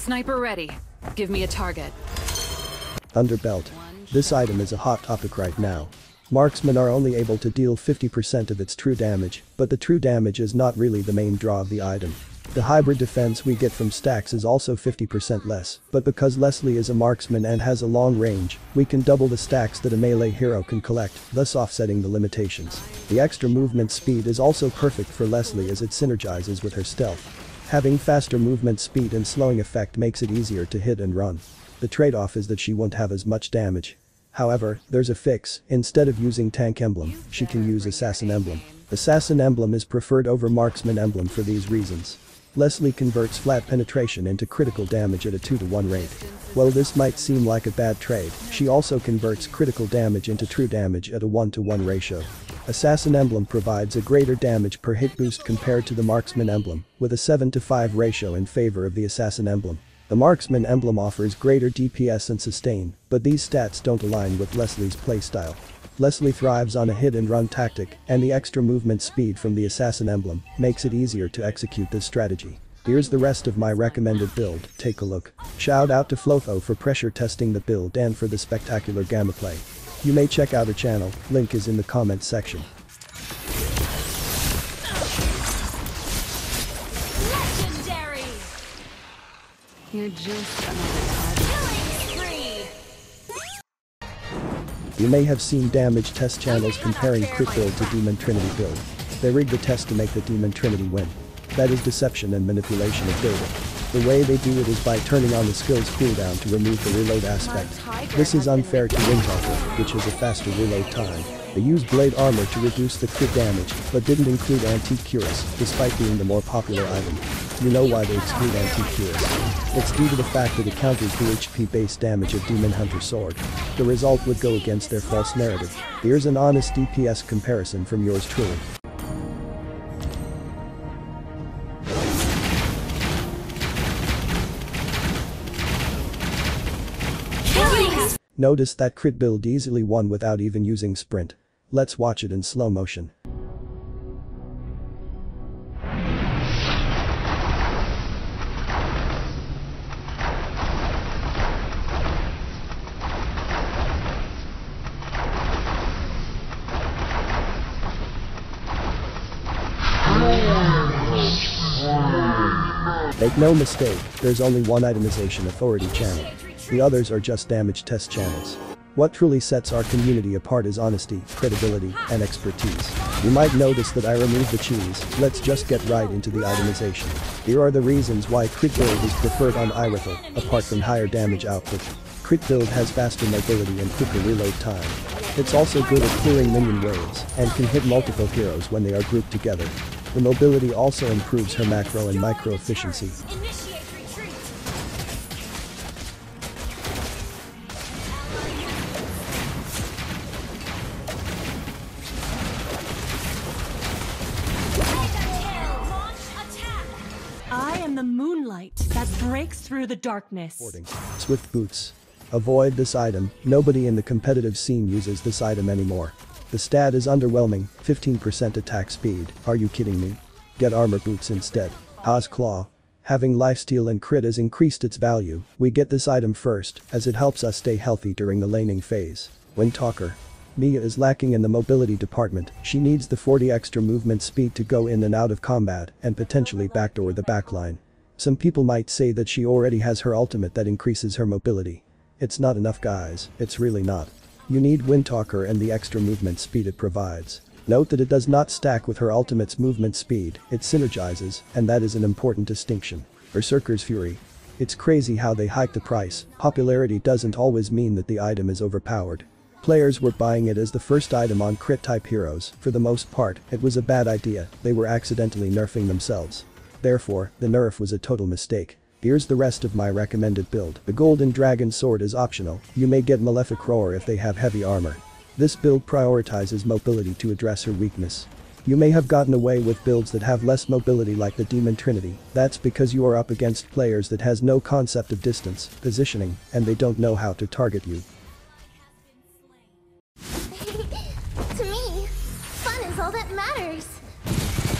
Sniper ready. Give me a target. Underbelt. This item is a hot topic right now. Marksmen are only able to deal 50% of its true damage, but the true damage is not really the main draw of the item. The hybrid defense we get from stacks is also 50% less, but because Leslie is a marksman and has a long range, we can double the stacks that a melee hero can collect, thus offsetting the limitations. The extra movement speed is also perfect for Leslie as it synergizes with her stealth. Having faster movement speed and slowing effect makes it easier to hit and run. The trade-off is that she won't have as much damage. However, there's a fix. Instead of using tank emblem, she can use assassin emblem. Assassin emblem is preferred over marksman emblem for these reasons. Leslie converts flat penetration into critical damage at a 2-to-1 rate. While this might seem like a bad trade, she also converts critical damage into true damage at a 1-to-1 ratio. Assassin emblem provides a greater damage per hit boost compared to the marksman emblem, with a 7-to-5 ratio in favor of the assassin emblem. The marksman emblem offers greater DPS and sustain, but these stats don't align with Leslie's playstyle. Leslie thrives on a hit-and-run tactic, and the extra movement speed from the assassin emblem makes it easier to execute this strategy. Here's the rest of my recommended build, take a look. Shout out to Flofo for pressure testing the build and for the spectacular gamma play. You may check out her channel, link is in the comments section. Legendary! You're just another target. You may have seen damage test channels comparing crit build to Demon Trinity build. They rig the test to make the Demon Trinity win. That is deception and manipulation of data. The way they do it is by turning on the skills cooldown to remove the reload aspect. This is unfair to Windtalker, which has a faster reload time. They used blade armor to reduce the crit damage, but didn't include antique cuirass, despite being the more popular item. You know why they exclude antique cuirass. It's due to the fact that it counters the HP-based damage of Demon Hunter Sword. The result would go against their false narrative. Here's an honest DPS comparison from yours truly. Notice that crit build easily won without even using sprint. Let's watch it in slow motion. Make no mistake, there's only one Itemization Authority channel. The others are just damage test channels. What truly sets our community apart is honesty, credibility, and expertise. You might notice that I removed the cheese, let's just get right into the itemization. Here are the reasons why crit build is preferred on Irithyll, apart from higher damage output. Crit build has faster mobility and quicker reload time. It's also good at clearing minion waves, and can hit multiple heroes when they are grouped together. The mobility also improves her macro and micro efficiency. I am the moonlight that breaks through the darkness. Swift boots. Avoid this item, nobody in the competitive scene uses this item anymore. The stat is underwhelming, 15% attack speed, are you kidding me? Get armor boots instead. Haas Claw. Having lifesteal and crit has increased its value, we get this item first, as it helps us stay healthy during the laning phase. Windtalker. Mia is lacking in the mobility department, she needs the 40 extra movement speed to go in and out of combat and potentially backdoor the backline. Some people might say that she already has her ultimate that increases her mobility. It's not enough guys, it's really not. You need Windtalker and the extra movement speed it provides. Note that it does not stack with her ultimate's movement speed, it synergizes, and that is an important distinction. Berserker's Fury. It's crazy how they hike the price, popularity doesn't always mean that the item is overpowered. Players were buying it as the first item on crit type heroes, for the most part, it was a bad idea, they were accidentally nerfing themselves. Therefore, the nerf was a total mistake. Here's the rest of my recommended build. The Golden Dragon Sword is optional, you may get Malefic Roar if they have heavy armor. This build prioritizes mobility to address her weakness. You may have gotten away with builds that have less mobility like the Demon Trinity, that's because you are up against players that has no concept of distance, positioning, and they don't know how to target you. To me, fun is all that matters.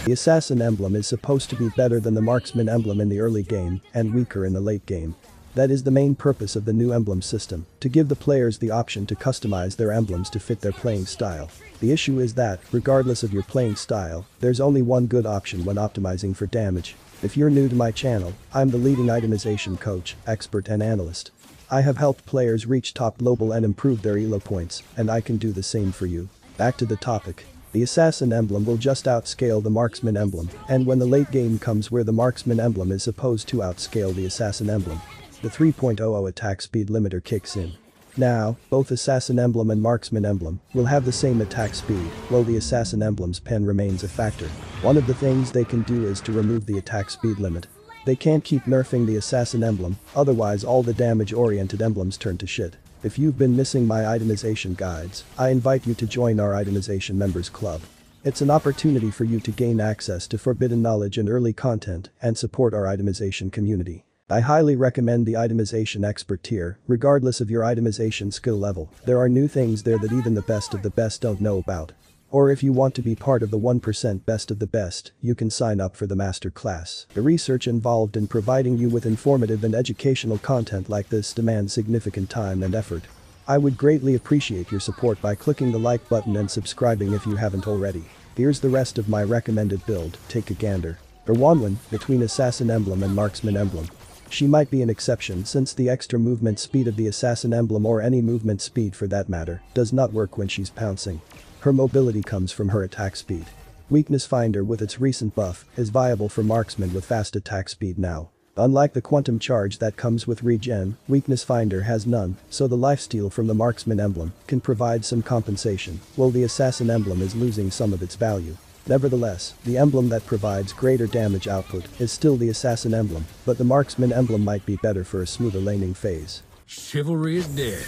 The assassin emblem is supposed to be better than the marksman emblem in the early game and weaker in the late game. That is the main purpose of the new emblem system, to give the players the option to customize their emblems to fit their playing style. The issue is that, regardless of your playing style, there's only one good option when optimizing for damage. If you're new to my channel, I'm the leading itemization coach, expert and analyst. I have helped players reach top global and improve their elo points, and I can do the same for you. Back to the topic. The assassin emblem will just outscale the marksman emblem, and when the late game comes where the marksman emblem is supposed to outscale the assassin emblem, the 3.00 attack speed limiter kicks in. Now, both assassin emblem and marksman emblem will have the same attack speed, while the assassin emblem's pen remains a factor. One of the things they can do is to remove the attack speed limit. They can't keep nerfing the assassin emblem, otherwise all the damage-oriented emblems turn to shit. If you've been missing my itemization guides, I invite you to join our itemization members club. It's an opportunity for you to gain access to forbidden knowledge and early content and support our itemization community. I highly recommend the Itemization Expert tier, regardless of your itemization skill level. There are new things there that even the best of the best don't know about. Or if you want to be part of the 1% best of the best, you can sign up for the master class. The research involved in providing you with informative and educational content like this demands significant time and effort. I would greatly appreciate your support by clicking the like button and subscribing if you haven't already. Here's the rest of my recommended build, take a gander. Rwanwan, between Assassin Emblem and Marksman Emblem. She might be an exception since the extra movement speed of the Assassin Emblem, or any movement speed for that matter, does not work when she's pouncing. Her mobility comes from her attack speed. Weakness Finder with its recent buff is viable for marksmen with fast attack speed now. Unlike the quantum charge that comes with regen, Weakness Finder has none, so the lifesteal from the marksman emblem can provide some compensation, while the assassin emblem is losing some of its value. Nevertheless, the emblem that provides greater damage output is still the assassin emblem, but the marksman emblem might be better for a smoother laning phase. Chivalry is dead,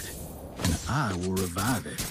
and I will revive it.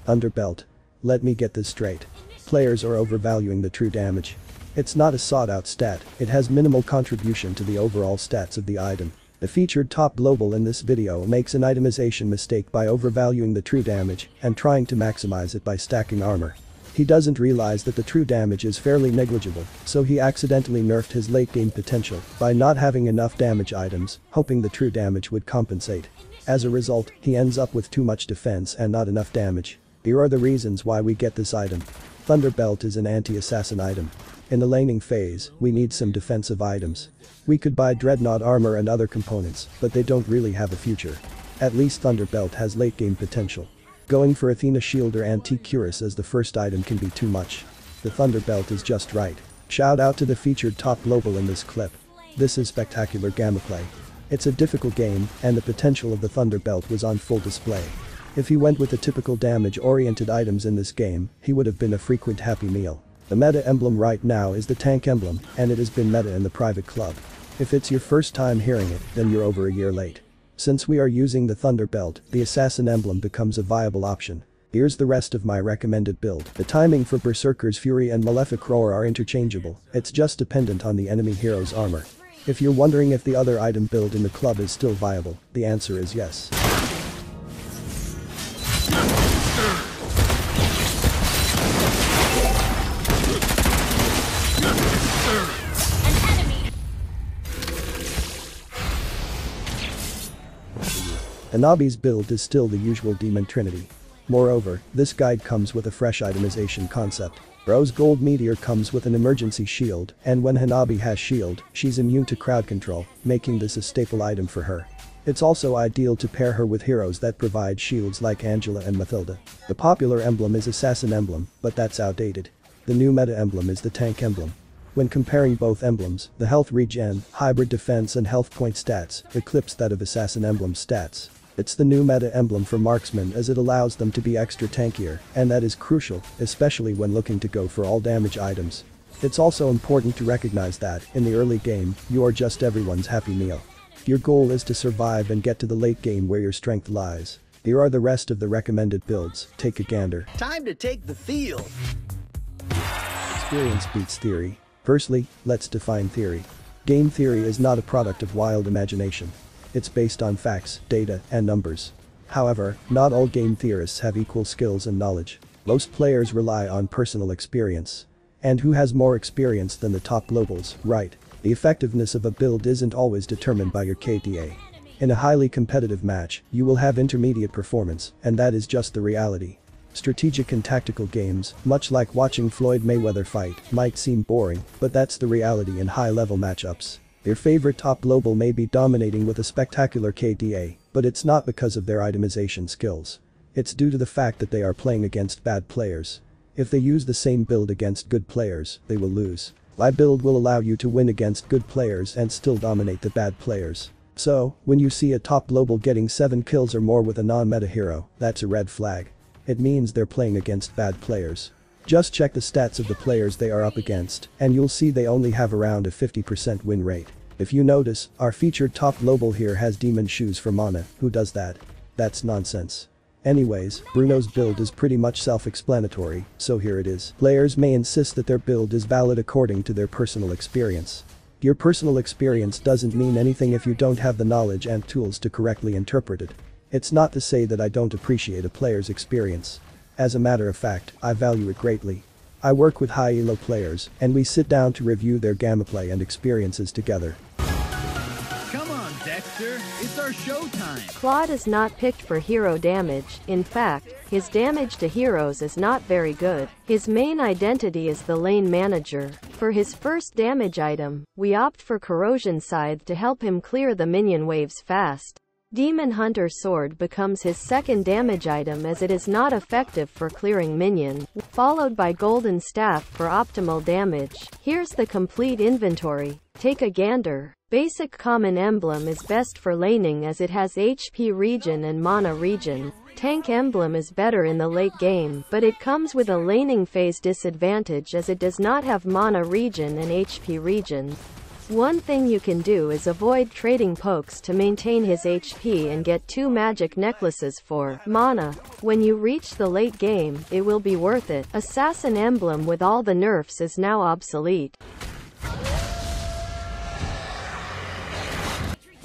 Underbelt. Let me get this straight. Players are overvaluing the true damage. It's not a sought-out stat, it has minimal contribution to the overall stats of the item. The featured top global in this video makes an itemization mistake by overvaluing the true damage and trying to maximize it by stacking armor. He doesn't realize that the true damage is fairly negligible, so he accidentally nerfed his late game potential by not having enough damage items, hoping the true damage would compensate. As a result, he ends up with too much defense and not enough damage. Here are the reasons why we get this item. Thunderbelt is an anti-assassin item. In the laning phase, we need some defensive items. We could buy Dreadnought armor and other components, but they don't really have a future. At least Thunderbelt has late game potential. Going for Athena Shield or Antique Cuirass as the first item can be too much. The Thunderbelt is just right. Shout out to the featured top global in this clip. This is spectacular gameplay. It's a difficult game, and the potential of the Thunderbelt was on full display. If he went with the typical damage-oriented items in this game, he would have been a frequent happy meal. The meta emblem right now is the tank emblem, and it has been meta in the private club. If it's your first time hearing it, then you're over a year late. Since we are using the Thunderbelt, the assassin emblem becomes a viable option. Here's the rest of my recommended build. The timing for Berserker's Fury and Malefic Roar are interchangeable, it's just dependent on the enemy hero's armor. If you're wondering if the other item build in the club is still viable, the answer is yes. Hanabi's build is still the usual Demon Trinity. Moreover, this guide comes with a fresh itemization concept. Rose Gold Meteor comes with an emergency shield, and when Hanabi has shield, she's immune to crowd control, making this a staple item for her. It's also ideal to pair her with heroes that provide shields like Angela and Mathilda. The popular emblem is Assassin Emblem, but that's outdated. The new meta emblem is the Tank Emblem. When comparing both emblems, the health regen, hybrid defense and health point stats eclipse that of Assassin Emblem's stats. It's the new meta emblem for marksmen as it allows them to be extra tankier, and that is crucial, especially when looking to go for all damage items. It's also important to recognize that, in the early game, you are just everyone's happy meal. Your goal is to survive and get to the late game where your strength lies. Here are the rest of the recommended builds, take a gander. Time to take the field! Experience beats theory. Firstly, let's define theory. Game theory is not a product of wild imagination. It's based on facts, data, and numbers. However, not all game theorists have equal skills and knowledge. Most players rely on personal experience. And who has more experience than the top globals, right? The effectiveness of a build isn't always determined by your KDA. In a highly competitive match, you will have intermediate performance, and that is just the reality. Strategic and tactical games, much like watching Floyd Mayweather fight, might seem boring, but that's the reality in high-level matchups. Your favorite top global may be dominating with a spectacular KDA, but it's not because of their itemization skills. It's due to the fact that they are playing against bad players. If they use the same build against good players, they will lose. My build will allow you to win against good players and still dominate the bad players. So, when you see a top global getting 7 kills or more with a non-meta hero, that's a red flag. It means they're playing against bad players. Just check the stats of the players they are up against, and you'll see they only have around a 50% win rate. If you notice, our featured top global here has demon shoes for mana. Who does that? That's nonsense. Anyways, Bruno's build is pretty much self-explanatory, so here it is. Players may insist that their build is valid according to their personal experience. Your personal experience doesn't mean anything if you don't have the knowledge and tools to correctly interpret it. It's not to say that I don't appreciate a player's experience. As a matter of fact, I value it greatly. I work with high elo players, and we sit down to review their gameplay and experiences together. Come on, Dexter. It's our showtime. Claude is not picked for hero damage. In fact, his damage to heroes is not very good. His main identity is the lane manager. For his first damage item, we opt for Corrosion Scythe to help him clear the minion waves fast. Demon Hunter Sword becomes his second damage item as it is not effective for clearing minion, followed by Golden Staff for optimal damage. Here's the complete inventory. Take a gander. Basic Common Emblem is best for laning as it has HP regen and mana regen. Tank Emblem is better in the late game, but it comes with a laning phase disadvantage as it does not have mana regen and HP regen. One thing you can do is avoid trading pokes to maintain his HP and get 2 magic necklaces for mana. When you reach the late game, it will be worth it. Assassin Emblem with all the nerfs is now obsolete.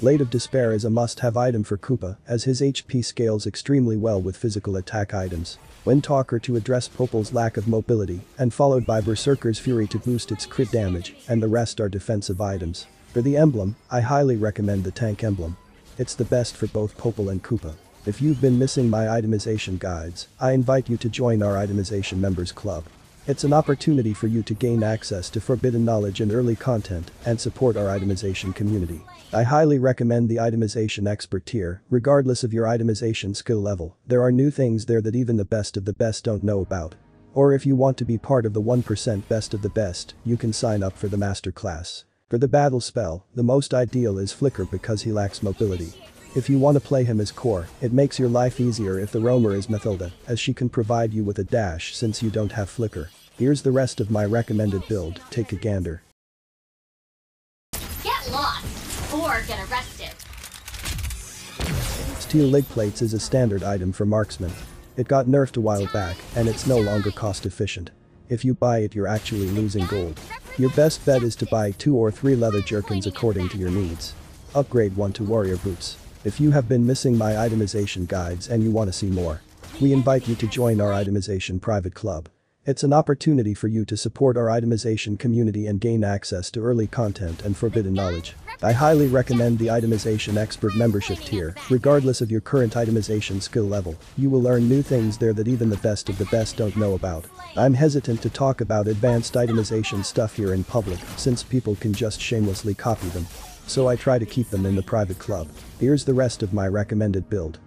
Blade of Despair is a must-have item for Koopa, as his HP scales extremely well with physical attack items. Windtalker to address Popal's lack of mobility, and followed by Berserker's Fury to boost its crit damage, and the rest are defensive items. For the emblem, I highly recommend the Tank Emblem. It's the best for both Popal and Koopa. If you've been missing my itemization guides, I invite you to join our itemization members club. It's an opportunity for you to gain access to forbidden knowledge and early content, and support our itemization community. I highly recommend the Itemization Expert tier, regardless of your itemization skill level. There are new things there that even the best of the best don't know about. Or if you want to be part of the 1% best of the best, you can sign up for the master class. For the battle spell, the most ideal is Flicker because he lacks mobility. If you want to play him as core, it makes your life easier if the roamer is Mathilda, as she can provide you with a dash since you don't have Flicker. Here's the rest of my recommended build, take a gander. Get lost, or get arrested. Steel leg plates is a standard item for marksmen. It got nerfed a while back, and it's no longer cost efficient. If you buy it, you're actually losing gold. Your best bet is to buy 2 or 3 leather jerkins according to your needs. Upgrade 1 to warrior boots. If you have been missing my itemization guides and you want to see more, we invite you to join our itemization private club. It's an opportunity for you to support our itemization community and gain access to early content and forbidden knowledge. I highly recommend the Itemization Expert membership tier, regardless of your current itemization skill level. You will learn new things there that even the best of the best don't know about. I'm hesitant to talk about advanced itemization stuff here in public, since people can just shamelessly copy them. So I try to keep them in the private club. Here's the rest of my recommended build.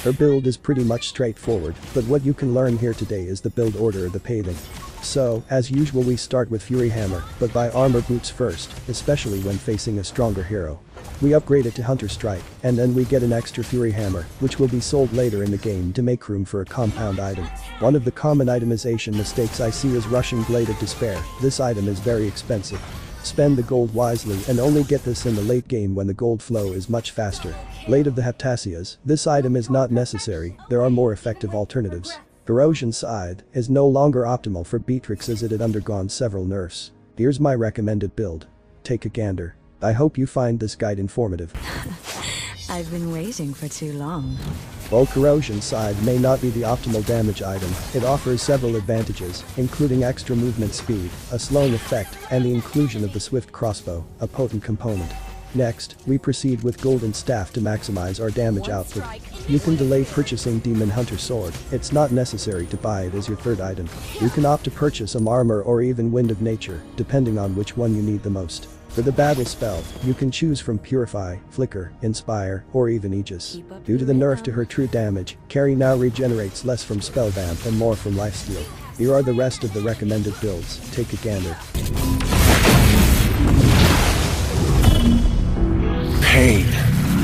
Her build is pretty much straightforward, but what you can learn here today is the build order of the paving. So, as usual, we start with Fury Hammer, but buy armor boots first, especially when facing a stronger hero. We upgrade it to Hunter Strike, and then we get an extra Fury Hammer, which will be sold later in the game to make room for a compound item. One of the common itemization mistakes I see is rushing Blade of Despair. This item is very expensive. Spend the gold wisely and only get this in the late game when the gold flow is much faster. Blade of the Heptasias, this item is not necessary, there are more effective alternatives. Corrosion Scythe is no longer optimal for Beatrix as it had undergone several nerfs. Here's my recommended build. Take a gander. I hope you find this guide informative. I've been waiting for too long. While Corrosion Side may not be the optimal damage item, it offers several advantages, including extra movement speed, a slowing effect, and the inclusion of the swift crossbow, a potent component. Next, we proceed with Golden Staff to maximize our damage output. You can delay purchasing Demon Hunter Sword, it's not necessary to buy it as your third item. You can opt to purchase a Armor or even Wind of Nature, depending on which one you need the most. For the battle spell, you can choose from Purify, Flicker, Inspire, or even Aegis. Due to the nerf to her true damage, Carrie now regenerates less from Spell Vamp and more from Lifesteal. Here are the rest of the recommended builds, take a gander. Pain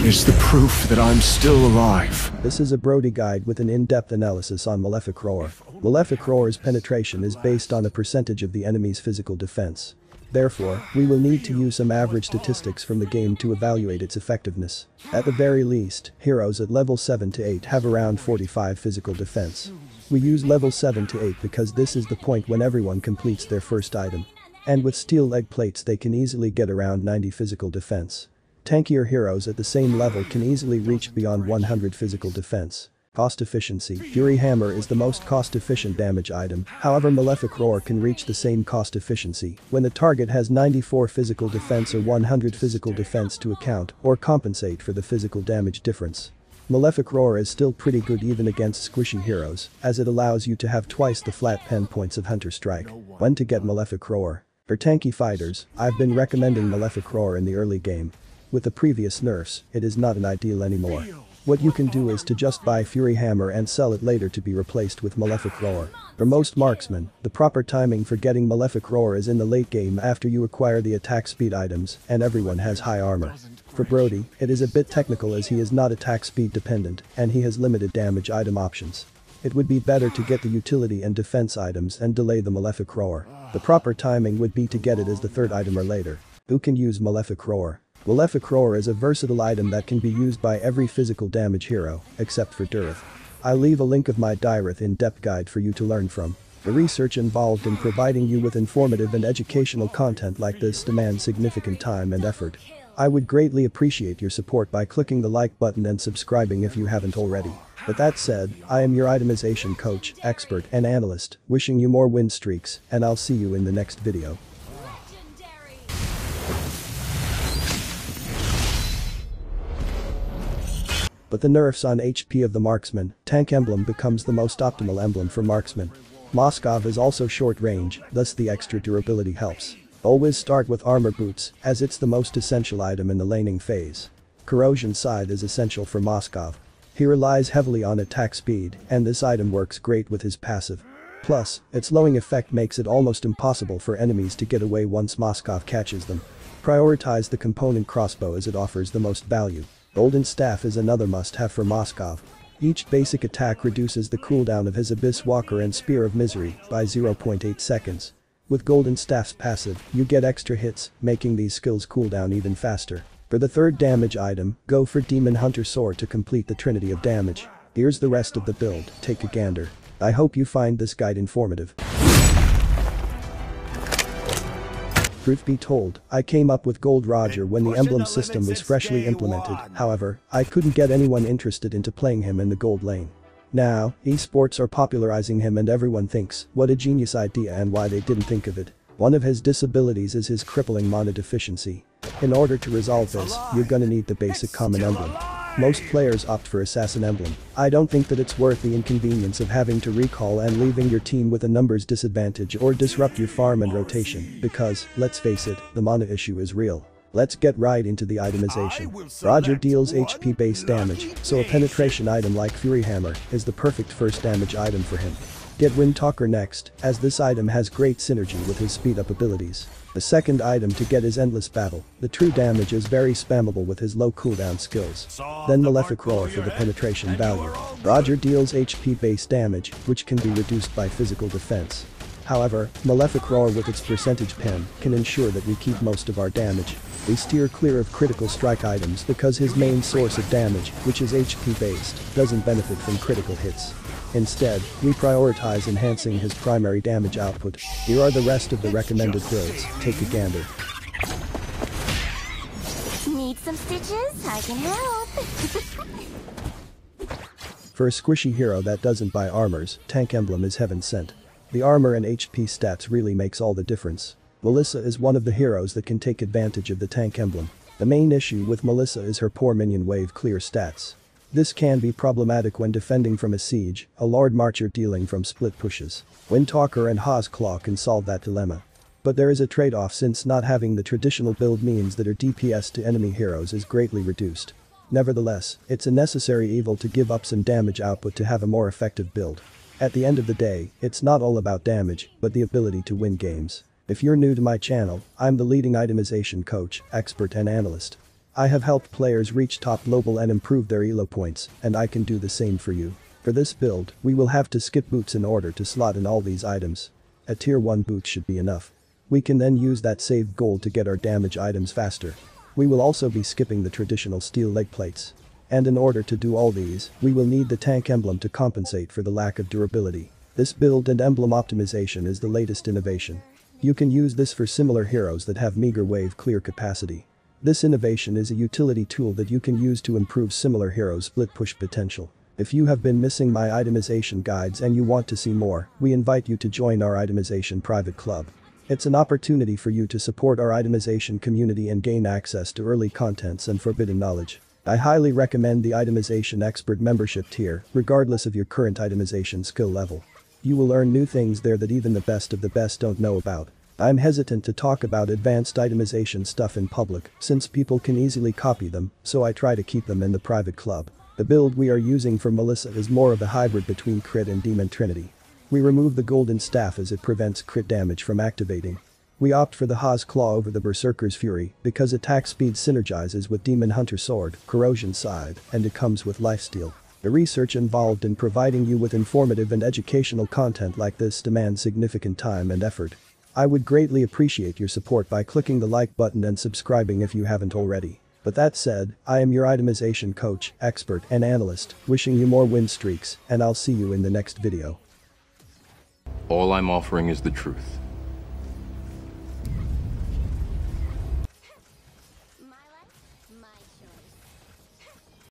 is the proof that I'm still alive. This is a Brody guide with an in-depth analysis on Malefic Roar. Malefic Roar's penetration is based on a percentage of the enemy's physical defense. Therefore, we will need to use some average statistics from the game to evaluate its effectiveness. At the very least, heroes at level 7 to 8 have around 45 physical defense. We use level 7 to 8 because this is the point when everyone completes their first item. And with steel leg plates they can easily get around 90 physical defense. Tankier heroes at the same level can easily reach beyond 100 physical defense. Cost efficiency. Fury Hammer is the most cost-efficient damage item, however Malefic Roar can reach the same cost efficiency when the target has 94 physical defense or 100 physical defense to account or compensate for the physical damage difference. Malefic Roar is still pretty good even against squishy heroes, as it allows you to have twice the flat pen points of Hunter Strike. When to get Malefic Roar? For tanky fighters, I've been recommending Malefic Roar in the early game. With the previous nerfs, it is not an ideal anymore. What you can do is to just buy Fury Hammer and sell it later to be replaced with Malefic Roar. For most marksmen, the proper timing for getting Malefic Roar is in the late game after you acquire the attack speed items and everyone has high armor. For Brody, it is a bit technical as he is not attack speed dependent and he has limited damage item options. It would be better to get the utility and defense items and delay the Malefic Roar. The proper timing would be to get it as the third item or later. Who can use Malefic Roar? Malefic Roar is a versatile item that can be used by every physical damage hero, except for Durith. I'll leave a link of my Dirith in-depth guide for you to learn from. The research involved in providing you with informative and educational content like this demands significant time and effort. I would greatly appreciate your support by clicking the like button and subscribing if you haven't already. With that said, I am your itemization coach, expert, and analyst, wishing you more win streaks, and I'll see you in the next video. But the nerfs on HP of the marksman, tank emblem becomes the most optimal emblem for marksman. Moskov is also short range, thus the extra durability helps. Always start with armor boots, as it's the most essential item in the laning phase. Corrosion Side is essential for Moskov. He relies heavily on attack speed, and this item works great with his passive. Plus, its slowing effect makes it almost impossible for enemies to get away once Moskov catches them. Prioritize the component crossbow as it offers the most value. Golden Staff is another must-have for Moskov. Each basic attack reduces the cooldown of his Abyss Walker and Spear of Misery by 0.8 seconds. With Golden Staff's passive, you get extra hits, making these skills cooldown even faster. For the third damage item, go for Demon Hunter Sword to complete the trinity of damage. Here's the rest of the build, take a gander. I hope you find this guide informative. Truth be told, I came up with Gold Roger when the emblem system was freshly implemented, however, I couldn't get anyone interested into playing him in the gold lane. Now, esports are popularizing him and everyone thinks, what a genius idea and why they didn't think of it. One of his disabilities is his crippling mana deficiency. In order to resolve this, you're gonna need the basic common emblem. Most players opt for Assassin Emblem. I don't think that it's worth the inconvenience of having to recall and leaving your team with a numbers disadvantage or disrupt your farm and rotation, because, let's face it, the mana issue is real. Let's get right into the itemization. Roger deals HP based damage, so a penetration item like Fury Hammer is the perfect first damage item for him. Get Wind Talker next, as this item has great synergy with his speed up abilities. The second item to get is Endless Battle. The true damage is very spammable with his low cooldown skills. Then Malefic Roar for the penetration value. Roger deals HP based damage, which can be reduced by physical defense. However, Malefic Roar with its percentage pen can ensure that we keep most of our damage. We steer clear of critical strike items because his main source of damage, which is HP based, doesn't benefit from critical hits. Instead, we prioritize enhancing his primary damage output. Here are the rest of the recommended builds, take a gander. Need some stitches? I can help. For a squishy hero that doesn't buy armors, tank emblem is heaven sent. The armor and HP stats really makes all the difference. Melissa is one of the heroes that can take advantage of the tank emblem. The main issue with Melissa is her poor minion wave clear stats. This can be problematic when defending from a siege, a Lord Marcher dealing from split pushes. Windtalker and Haas Claw can solve that dilemma. But there is a trade-off since not having the traditional build means that her DPS to enemy heroes is greatly reduced. Nevertheless, it's a necessary evil to give up some damage output to have a more effective build. At the end of the day, it's not all about damage, but the ability to win games. If you're new to my channel, I'm the leading itemization coach, expert and analyst. I have helped players reach top global and improve their elo points, and I can do the same for you. For this build, we will have to skip boots in order to slot in all these items. A tier 1 boot should be enough. We can then use that saved gold to get our damage items faster. We will also be skipping the traditional steel leg plates. And in order to do all these, we will need the tank emblem to compensate for the lack of durability. This build and emblem optimization is the latest innovation. You can use this for similar heroes that have meager wave clear capacity. This innovation is a utility tool that you can use to improve similar heroes' split push potential. If you have been missing my itemization guides and you want to see more, we invite you to join our itemization private club. It's an opportunity for you to support our itemization community and gain access to early contents and forbidden knowledge. I highly recommend the Itemization Expert membership tier, regardless of your current itemization skill level. You will learn new things there that even the best of the best don't know about. I'm hesitant to talk about advanced itemization stuff in public, since people can easily copy them, so I try to keep them in the private club. The build we are using for Melissa is more of a hybrid between crit and Demon Trinity. We remove the golden staff as it prevents crit damage from activating. We opt for the Haas Claw over the Berserker's Fury because attack speed synergizes with Demon Hunter Sword, Corrosion Scythe, and it comes with lifesteal. The research involved in providing you with informative and educational content like this demands significant time and effort. I would greatly appreciate your support by clicking the like button and subscribing if you haven't already. But that said, I am your itemization coach, expert, and analyst, wishing you more win streaks, and I'll see you in the next video. All I'm offering is the truth.